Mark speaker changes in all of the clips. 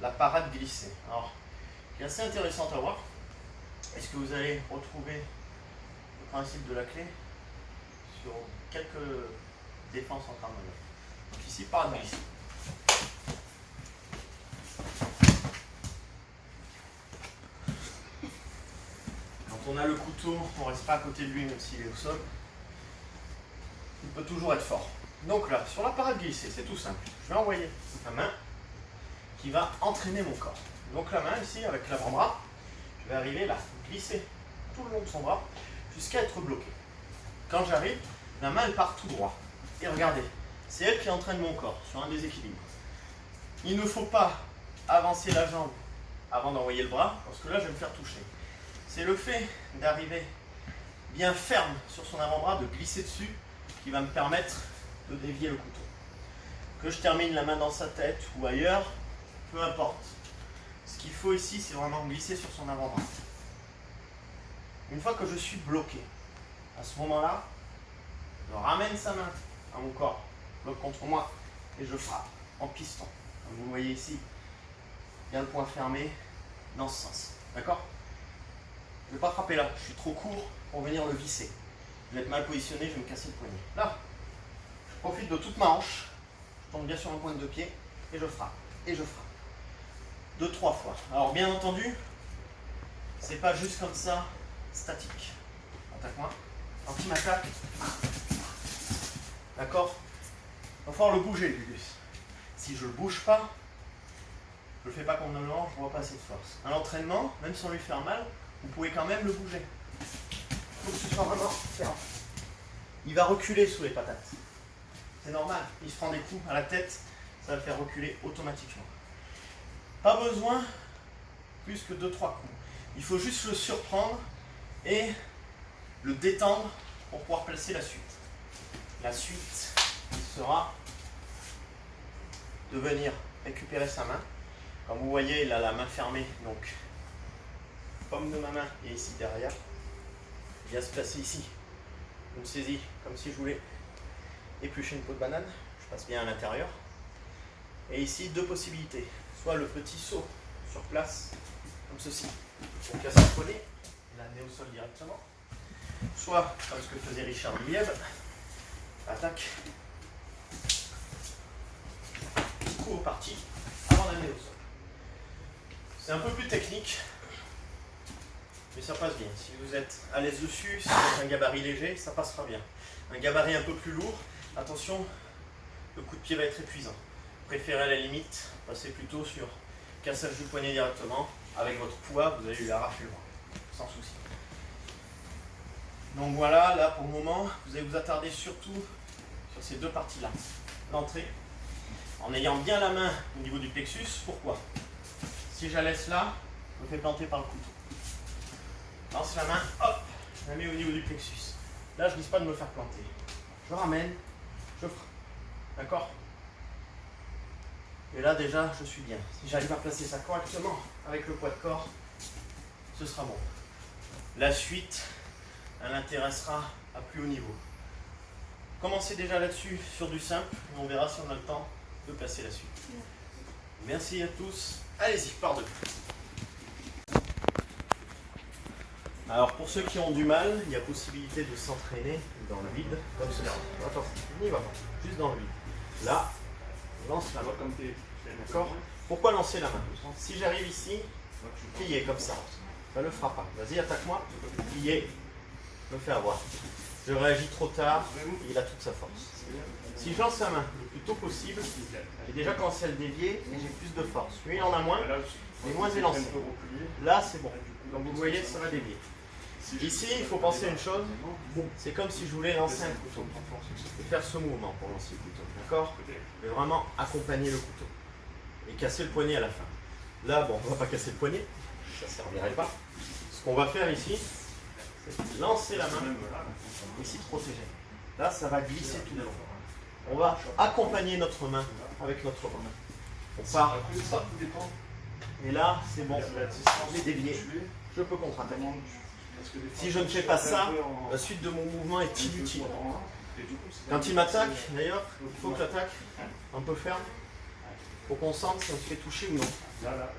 Speaker 1: la parade glissée. Alors, c'est assez intéressant à voir. Est-ce que vous allez retrouver le principe de la clé sur quelques défenses en termes de donc ici, parade glissée. Quand on a le couteau, on ne reste pas à côté de lui même s'il est au sol. Il peut toujours être fort. Donc là, sur la parade glissée, c'est tout simple. Je vais envoyer la main qui va entraîner mon corps. Donc la main ici, avec l'avant-bras, je vais arriver là, glisser tout le long de son bras jusqu'à être bloqué. Quand j'arrive, la main elle part tout droit. Et regardez, c'est elle qui entraîne mon corps sur un déséquilibre. Il ne faut pas avancer la jambe avant d'envoyer le bras, parce que là je vais me faire toucher. C'est le fait d'arriver bien ferme sur son avant-bras, de glisser dessus, qui va me permettre de dévier le couteau. Que je termine la main dans sa tête ou ailleurs, peu importe. Ce qu'il faut ici, c'est vraiment glisser sur son avant-bras. Une fois que je suis bloqué, à ce moment-là, je ramène sa main à mon corps, bloque contre moi, et je frappe en piston. Comme vous voyez ici, bien le poing fermé dans ce sens. D'accord ? Je ne vais pas frapper là, je suis trop court pour venir le visser. Je vais être mal positionné, je vais me casser le poignet. Là, je profite de toute ma hanche, je tombe bien sur ma pointe de pied, et je frappe, et je frappe. 2-3 fois. Alors bien entendu, c'est pas juste comme ça, statique. Attaque-moi. Quand il m'attaque, d'accord, il va falloir le bouger, Gugus. Si je ne le bouge pas, je ne le fais pas convenablement, je ne vois pas assez de force. À l'entraînement, même sans lui faire mal, vous pouvez quand même le bouger. Il faut que ce soit vraiment ferme. Il va reculer sous les patates. C'est normal, il se prend des coups à la tête, ça va le faire reculer automatiquement. Pas besoin plus que 2-3 coups. Il faut juste le surprendre et le détendre pour pouvoir placer la suite. La suite, il sera de venir récupérer sa main. Comme vous voyez, il a la main fermée, donc paume de ma main est ici derrière. Il vient se placer ici. Je me saisis comme si je voulais éplucher une peau de banane. Je passe bien à l'intérieur. Et ici, deux possibilités. Soit le petit saut sur place, comme ceci, pour casser le poignet, et l'amener au sol directement. Soit, comme ce que faisait Richard Lieb, attaque, coup au parti, avant d'amener au sol. C'est un peu plus technique, mais ça passe bien. Si vous êtes à l'aise dessus, si vous avez un gabarit léger, ça passera bien. Un gabarit un peu plus lourd, attention, le coup de pied va être épuisant. Préférez à la limite passer plutôt sur cassage du poignet directement. Avec votre poids, vous allez lui arracher le bras, sans souci. Donc voilà, là pour le moment, vous allez vous attarder surtout sur ces deux parties-là. L'entrée, en ayant bien la main au niveau du plexus. Pourquoi ? Si je la laisse là, je me fais planter par le couteau. Lance la main, hop, je la mets au niveau du plexus. Là, je ne risque pas de me faire planter. Je ramène, je frappe. D'accord ? Et là déjà, je suis bien. Si j'arrive à placer ça correctement avec le poids de corps, ce sera bon. La suite, elle intéressera à plus haut niveau. Commencez déjà là-dessus sur du simple, et on verra si on a le temps de placer la suite. Merci à tous. Allez-y, par deux. Alors pour ceux qui ont du mal, il y a possibilité de s'entraîner dans le vide, comme cela. Attends, on n'y va pas. Juste dans le vide. Là, lance la main. D'accord ? Pourquoi lancer la main ? Si j'arrive ici, plier comme ça. Ça ne le fera pas. Vas-y, attaque-moi. Plier. Me fait avoir. Je réagis trop tard. Et il a toute sa force. Si je lance la main le plus tôt possible, j'ai déjà commencé à le dévier et j'ai plus de force. Lui, il en a moins, mais moins élancé. Là, c'est bon. Comme vous voyez, ça va dévier. Ici, il faut penser à une chose, c'est comme si je voulais lancer un couteau. Et faire ce mouvement pour lancer le couteau. D'accord ? Je vais vraiment accompagner le couteau. Et casser le poignet à la fin. Là, bon, on ne va pas casser le poignet, ça ne servirait pas. Ce qu'on va faire ici, c'est lancer la main, ici protéger. Là, ça va glisser tout le long. On va accompagner notre main avec notre bras. On part. Et là, c'est bon, j'ai dévié, je peux contre-attaquer. Si je ne fais pas ça, la suite de mon mouvement est inutile. Quand il m'attaque, d'ailleurs, il faut que j'attaque un peu ferme. Faut qu'on sente si on se fait toucher ou non.
Speaker 2: Voilà.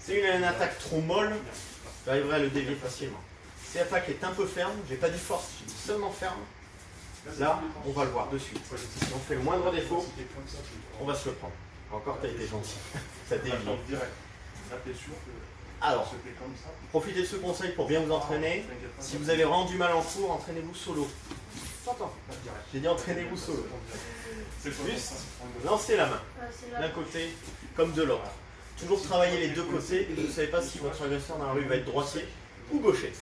Speaker 1: Si une attaque trop molle, j'arriverai à le dévier facilement. Si l'attaque est un peu ferme, j'ai pas dit force, j'ai dit seulement ferme, là, on va le voir de suite. Si on fait le moindre défaut, on va se le prendre. Encore, t'as été gentil. Ça dévie. Alors, profitez de ce conseil pour bien vous entraîner. Si vous avez vraiment du mal en cours, entraînez-vous solo. J'ai dit entraînez-vous solo. Juste, lancez la main, d'un côté comme de l'autre. Toujours travailler les deux côtés et vous ne savez pas si votre agresseur dans la rue va être droitier ou gaucher.